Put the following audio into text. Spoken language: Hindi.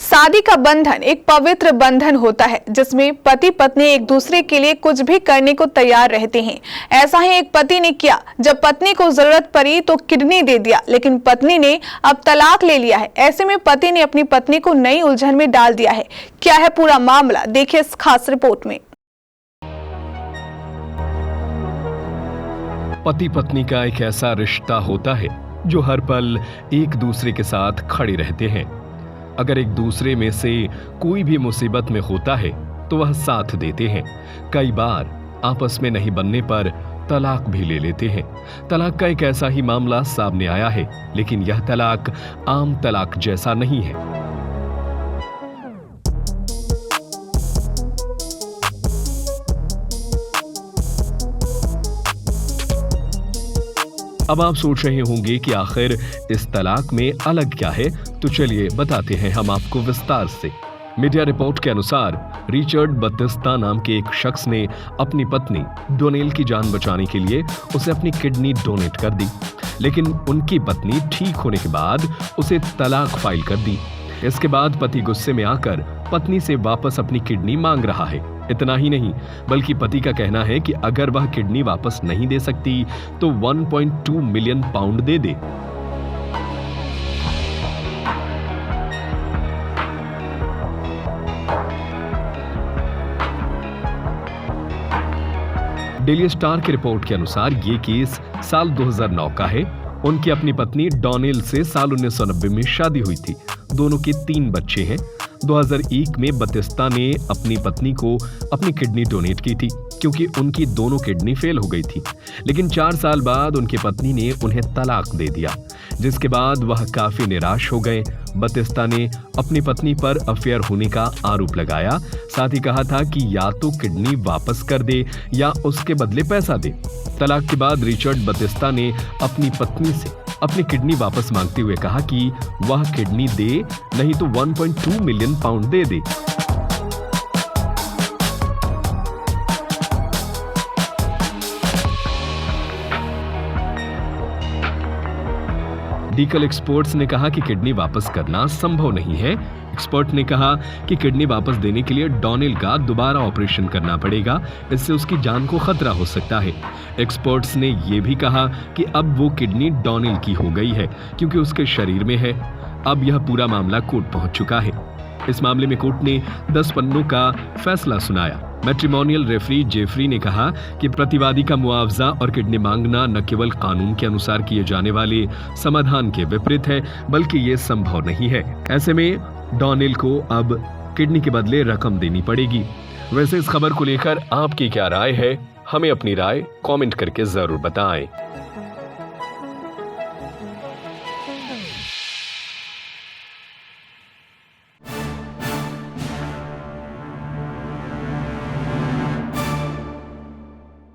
शादी का बंधन एक पवित्र बंधन होता है जिसमें पति पत्नी एक दूसरे के लिए कुछ भी करने को तैयार रहते हैं। ऐसा ही एक पति ने किया। जब पत्नी को जरूरत पड़ी तो किडनी दे दिया, लेकिन पत्नी ने अब तलाक ले लिया है। ऐसे में पति ने अपनी पत्नी को नई उलझन में डाल दिया है। क्या है पूरा मामला, देखिए इस खास रिपोर्ट में। पति पत्नी का एक ऐसा रिश्ता होता है जो हर पल एक दूसरे के साथ खड़े रहते हैं। अगर एक दूसरे में से कोई भी मुसीबत में होता है तो वह साथ देते हैं। कई बार आपस में नहीं बनने पर तलाक भी ले लेते हैं। तलाक का एक ऐसा ही मामला सामने आया है, लेकिन यह तलाक आम तलाक जैसा नहीं है। अब आप सोच रहे होंगे कि आखिर इस तलाक में अलग क्या है, तो चलिए बताते हैं हम आपको विस्तार से। मीडिया रिपोर्ट के अनुसार रिचर्ड बतिस्ता नाम के एक शख्स ने अपनी पत्नी डोनेल की जान बचाने के लिए उसे अपनी किडनी डोनेट कर दी, लेकिन उनकी पत्नी ठीक होने के बाद उसे तलाक फाइल कर दी। इसके बाद पति गुस्से में आकर पत्नी से वापस अपनी किडनी मांग रहा है। इतना ही नहीं, बल्कि पति का कहना है कि अगर वह किडनी वापस नहीं दे सकती तो 1.2 मिलियन पाउंड दे दे। डेली स्टार की रिपोर्ट के अनुसार ये केस साल 2009 का है। उनकी अपनी पत्नी डोनेल से साल 1990 में शादी हुई थी। दोनों के 3 बच्चे हैं। 2001 में बतिस्ता ने अपनी पत्नी को अपनी किडनी डोनेट की थी क्योंकि उनकी दोनों किडनी फेल हो गई थी, लेकिन 4 साल बाद उनकी पत्नी ने उन्हें तलाक दे दिया, जिसके बाद वह काफी निराश हो गए। बतिस्ता ने अपनी पत्नी पर अफेयर होने का आरोप लगाया, साथ ही कहा था कि या तो किडनी वापस कर दे या उसके बदले पैसा दे। तलाक के बाद रिचर्ड बतिस्ता ने अपनी पत्नी से अपनी किडनी वापस मांगते हुए कहा कि वह किडनी दे, नहीं तो 1.2 मिलियन पाउंड दे दे। डीकल एक्सपर्ट्स ने कहा कि किडनी वापस करना संभव नहीं है। एक्सपर्ट ने कहा कि किडनी वापस देने के लिए डोनेल का दोबारा ऑपरेशन करना पड़ेगा, इससे उसकी जान को खतरा हो सकता है। एक्सपर्ट्स ने यह भी कहा कि अब वो किडनी डोनेल की हो गई है क्योंकि उसके शरीर में है। अब यह पूरा मामला कोर्ट पहुंच चुका है। इस मामले में कोर्ट ने 10 पन्नों का फैसला सुनाया। मैट्रिमोनियल रेफरी जेफरी ने कहा कि प्रतिवादी का मुआवजा और किडनी मांगना न केवल कानून के अनुसार किए जाने वाले समाधान के विपरीत है, बल्कि ये संभव नहीं है। ऐसे में डोनेल को अब किडनी के बदले रकम देनी पड़ेगी। वैसे इस खबर को लेकर आपकी क्या राय है, हमें अपनी राय कमेंट करके जरूर बताएं।